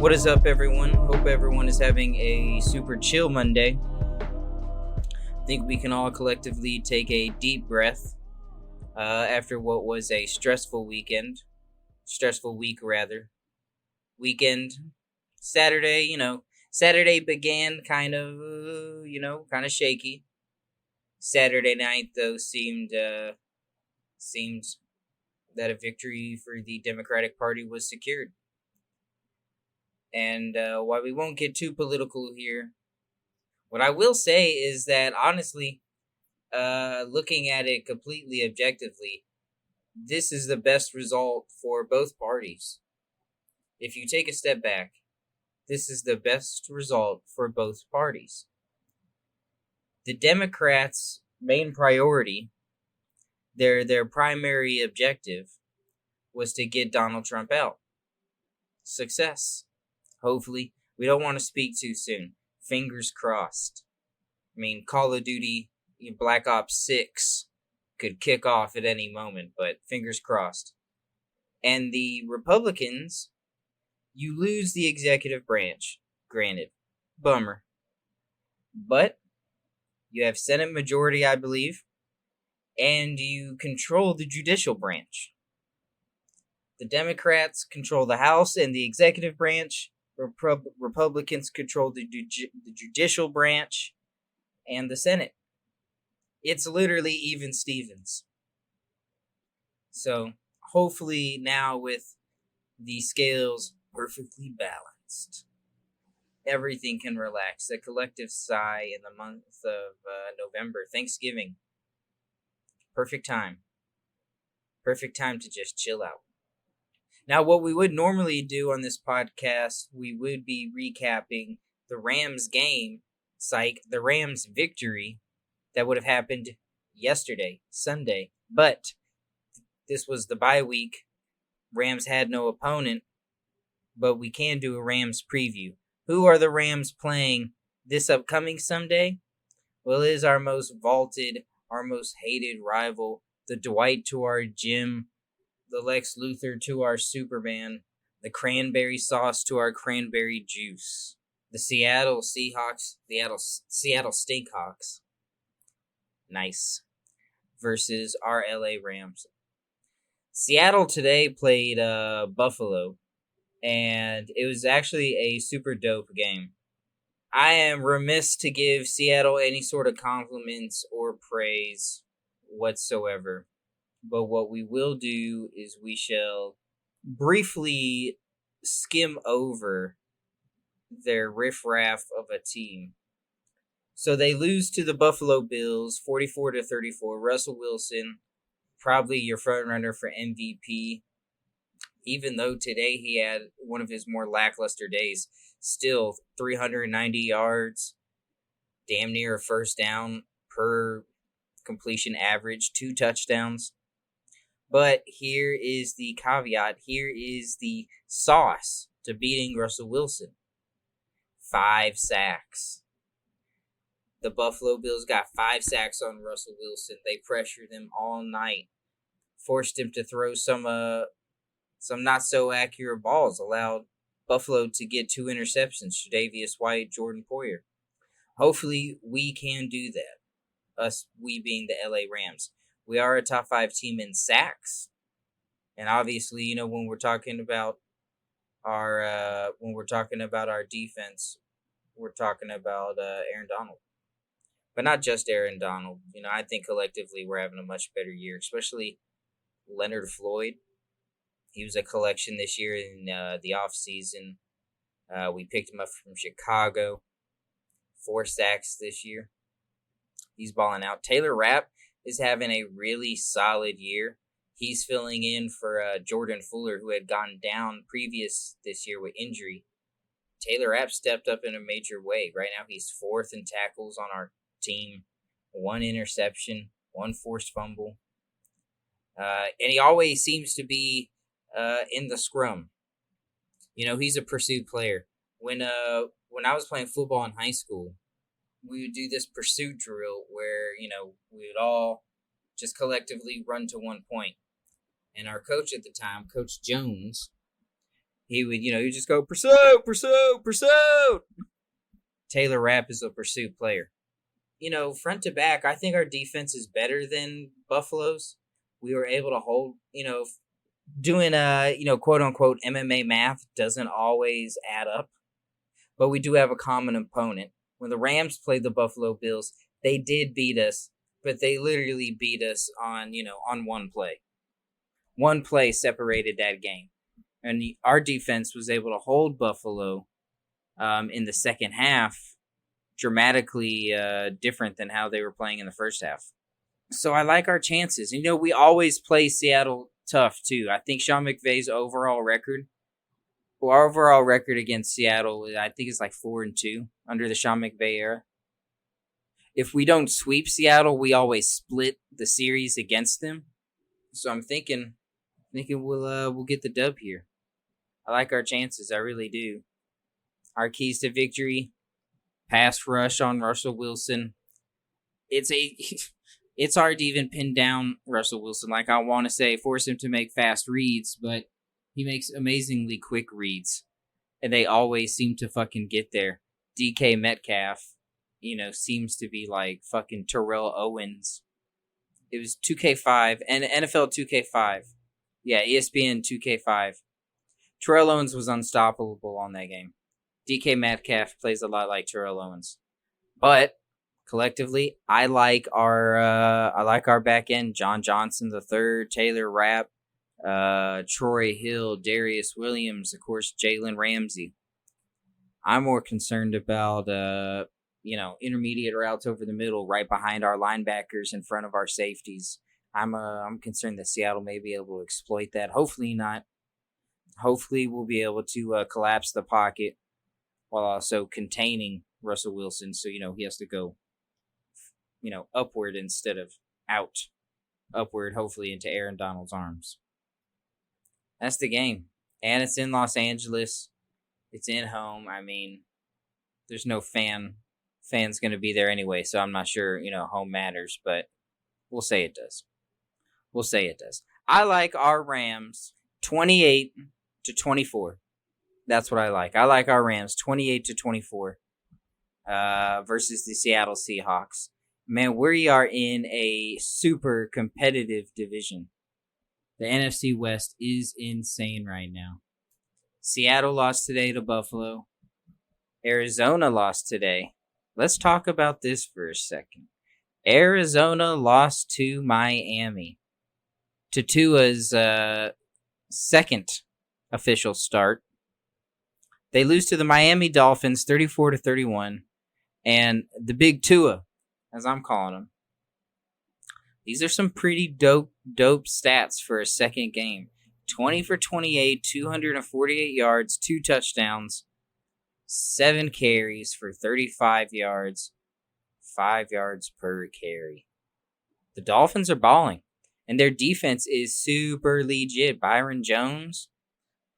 What is up, everyone? Hope everyone is having a super chill Monday. I think we can all collectively take a deep breath after what was a stressful week, rather. Weekend, Saturday, Saturday began kind of shaky. Saturday night, though, seemed that a victory for the Democratic Party was secured. And while we won't get too political here, what I will say is that, honestly, looking at it completely objectively, this is the best result for both parties. If you take a step back, this is the best result for both parties. The Democrats' main priority, their primary objective, was to get Donald Trump out. Success. Hopefully. We don't want to speak too soon. Fingers crossed. I mean, Call of Duty Black Ops 6 could kick off at any moment, but fingers crossed. And the Republicans, you lose the executive branch. Granted. Bummer. But you have Senate majority, I believe, and you control the judicial branch. The Democrats control the House and the executive branch. Republicans control the judicial branch and the Senate. It's literally even Stevens. So hopefully now, with the scales perfectly balanced, everything can relax. A collective sigh in the month of November. Thanksgiving. Perfect time. Perfect time to just chill out. Now, what we would normally do on this podcast, we would be recapping the Rams game, the Rams victory that would have happened yesterday, Sunday. But this was the bye week. Rams had no opponent, but we can do a Rams preview. Who are the Rams playing this upcoming Sunday? Well, it is our most vaunted, our most hated rival, the Dwight to our Jim, the Lex Luthor to our Superman, the cranberry sauce to our cranberry juice, the Seattle Seahawks, the Seattle Stinkhawks, nice, versus our LA Rams. Seattle today played Buffalo, and it was actually a super dope game. I am remiss to give Seattle any sort of compliments or praise whatsoever. But what we will do is we shall briefly skim over their riffraff of a team. So they lose to the Buffalo Bills 44-34. Russell Wilson, probably your front runner for MVP. Even though today he had one of his more lackluster days, still 390 yards, damn near a first down per completion average, 2 touchdowns. But here is the caveat. Here is the sauce to beating Russell Wilson. 5 sacks. The Buffalo Bills got 5 sacks on Russell Wilson. They pressured him all night. Forced him to throw some not so accurate balls. Allowed Buffalo to get 2 interceptions. Tre'Davious White, Jordan Poyer. Hopefully we can do that. We being the LA Rams. We are a top 5 team in sacks, and obviously, when we're talking about our defense, we're talking about Aaron Donald, but not just Aaron Donald. I think collectively we're having a much better year, especially Leonard Floyd. He was a collection this year in the off season. We picked him up from Chicago. 4 sacks this year. He's balling out. Taylor Rapp is having a really solid year. He's filling in for Jordan Fuller, who had gone down previous this year with injury. Taylor Rapp stepped up in a major way. Right now he's 4th in tackles on our team. 1 interception, 1 forced fumble. And he always seems to be in the scrum. He's a pursuit player. When I was playing football in high school, we would do this pursuit drill where, we would all just collectively run to one point. And our coach at the time, Coach Jones, he would, he would just go, pursuit, pursuit, pursuit. Taylor Rapp is a pursuit player. Front to back, I think our defense is better than Buffalo's. We were able to hold, doing quote unquote MMA math doesn't always add up, but we do have a common opponent. When the Rams played the Buffalo Bills, they did beat us, but they literally beat us on one play. One play separated that game. And our defense was able to hold Buffalo in the second half dramatically different than how they were playing in the first half. So I like our chances. We always play Seattle tough, too. I think Sean McVay's overall record, our overall record against Seattle, I think it's like 4-2 under the Sean McVay era. If we don't sweep Seattle, we always split the series against them. So I'm thinking we'll get the dub here. I like our chances. I really do. Our keys to victory: pass rush on Russell Wilson. It's hard to even pin down Russell Wilson. Like, I want to say force him to make fast reads, but he makes amazingly quick reads, and they always seem to fucking get there. DK Metcalf, seems to be like fucking Terrell Owens. It was 2K5 and NFL 2K5. Yeah, ESPN 2K5. Terrell Owens was unstoppable on that game. DK Metcalf plays a lot like Terrell Owens, but collectively, I like our back end. John Johnson III, Taylor Rapp, Troy Hill, Darius Williams, of course, Jalen Ramsey. I'm more concerned about intermediate routes over the middle, right behind our linebackers, in front of our safeties. I'm concerned that Seattle may be able to exploit that. Hopefully not. Hopefully we'll be able to collapse the pocket while also containing Russell Wilson. So he has to go upward instead of out. Upward, hopefully into Aaron Donald's arms. That's the game. And it's in Los Angeles. It's in home. I mean, there's no fans going to be there anyway, so I'm not sure, home matters, but we'll say it does. I like our Rams 28-24. That's what I like. I like our Rams 28-24 versus the Seattle Seahawks. Man, we are in a super competitive division. The NFC West is insane right now. Seattle lost today to Buffalo. Arizona lost today. Let's talk about this for a second. Arizona lost to Miami. To Tua's second official start. They lose to the Miami Dolphins 34-31. And the big Tua, as I'm calling him. These are some pretty dope stats for a second game. 20 for 28, 248 yards, 2 touchdowns, 7 carries for 35 yards, 5 yards per carry. The Dolphins are balling, and their defense is super legit. Byron Jones,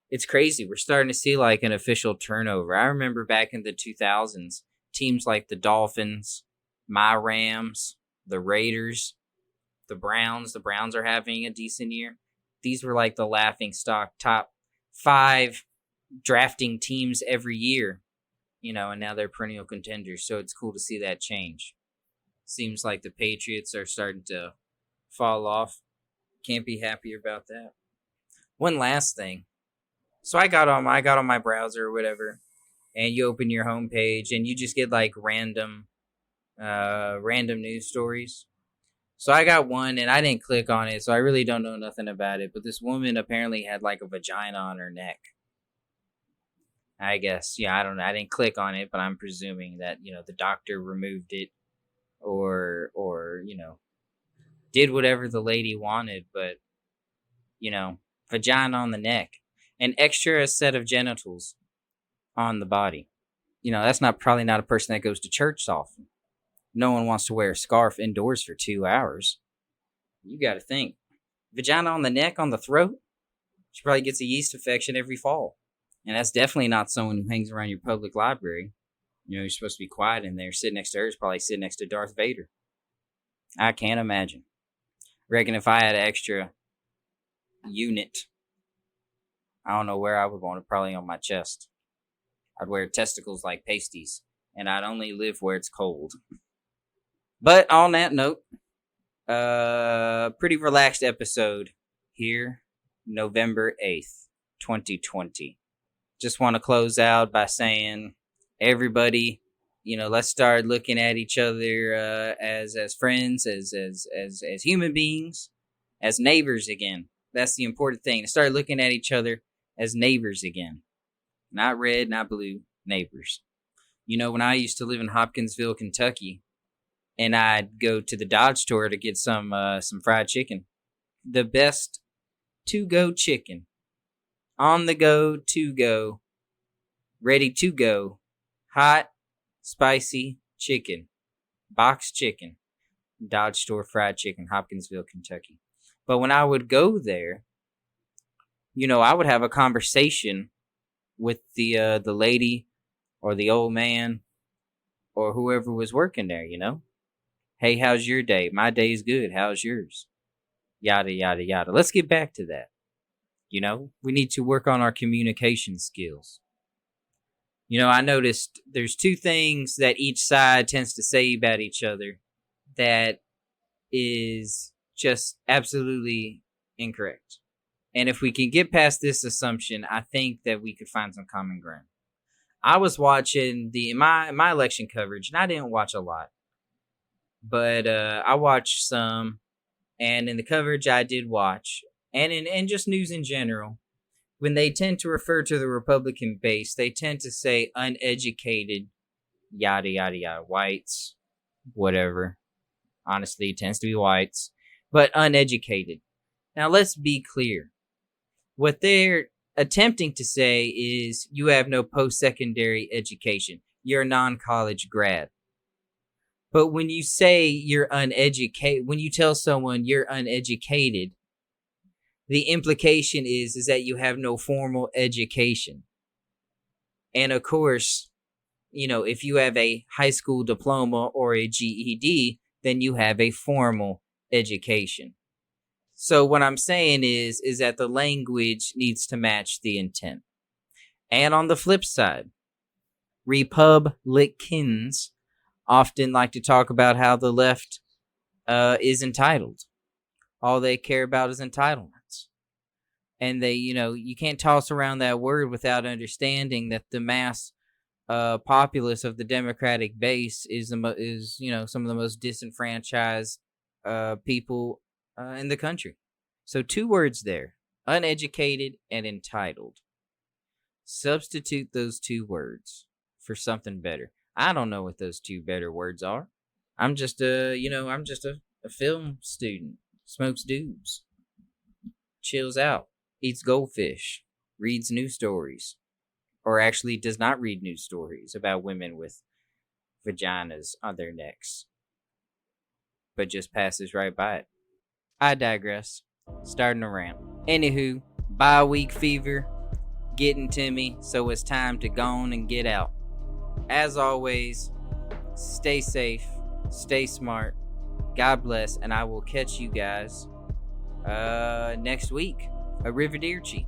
it's crazy. We're starting to see like an official turnover. I remember back in the 2000s, teams like the Dolphins, my Rams, the Raiders, the Browns. The Browns are having a decent year. These were like the laughingstock top 5 drafting teams every year, and now they're perennial contenders. So it's cool to see that change. Seems like the Patriots are starting to fall off. Can't be happier about that. One last thing. So I got on my browser or whatever, and you open your homepage and you just get like random news stories. So I got one and I didn't click on it, so I really don't know nothing about it. But this woman apparently had like a vagina on her neck. I guess, I don't know. I didn't click on it, but I'm presuming that, the doctor removed it or did whatever the lady wanted. But, vagina on the neck. An extra set of genitals on the body. That's probably not a person that goes to church often. No one wants to wear a scarf indoors for 2 hours. You got to think. Vagina on the neck, on the throat. She probably gets a yeast infection every fall. And that's definitely not someone who hangs around your public library. You're supposed to be quiet in there. Sitting next to her is probably sitting next to Darth Vader. I can't imagine. Reckon if I had an extra unit, I don't know where I would want it. Probably on my chest. I'd wear testicles like pasties, and I'd only live where it's cold. But on that note, pretty relaxed episode here, November 8th, 2020. Just want to close out by saying, everybody, let's start looking at each other as friends, as human beings, as neighbors again. That's the important thing. To start looking at each other as neighbors again. Not red, not blue, neighbors. When I used to live in Hopkinsville, Kentucky, and I'd go to the Dodge store to get some fried chicken. The best to-go chicken. On the go, to go. Ready to go. Hot, spicy chicken. Box chicken. Dodge store fried chicken, Hopkinsville, Kentucky. But when I would go there, I would have a conversation with the lady or the old man or whoever was working there, Hey, how's your day? My day's good. How's yours? Yada, yada, yada. Let's get back to that. We need to work on our communication skills. I noticed there's two things that each side tends to say about each other that is just absolutely incorrect. And if we can get past this assumption, I think that we could find some common ground. I was watching my election coverage, and I didn't watch a lot. But I watched some, and in the coverage I did watch, and in just news in general, when they tend to refer to the Republican base, they tend to say uneducated, yada, yada, yada, whites, whatever. Honestly, it tends to be whites, but uneducated. Now, let's be clear. What they're attempting to say is you have no post-secondary education. You're a non-college grad. But when you say you're uneducated, when you tell someone you're uneducated, the implication is that you have no formal education. And of course, if you have a high school diploma or a GED, then you have a formal education. So what I'm saying is that the language needs to match the intent. And on the flip side, Republicans often like to talk about how the left is entitled. All they care about is entitlements. And they, you can't toss around that word without understanding that the mass populace of the Democratic base is some of the most disenfranchised people in the country. So 2 words there, uneducated and entitled. Substitute those 2 words for something better. I don't know what those 2 better words are. I'm just a film student. Smokes doobs. Chills out. Eats goldfish. Reads news stories. Or actually does not read news stories about women with vaginas on their necks. But just passes right by it. I digress. Starting a rant. Anywho, bi-week fever getting to me, so it's time to go on and get out. As always, stay safe, stay smart, God bless, and I will catch you guys next week. Arrivederci.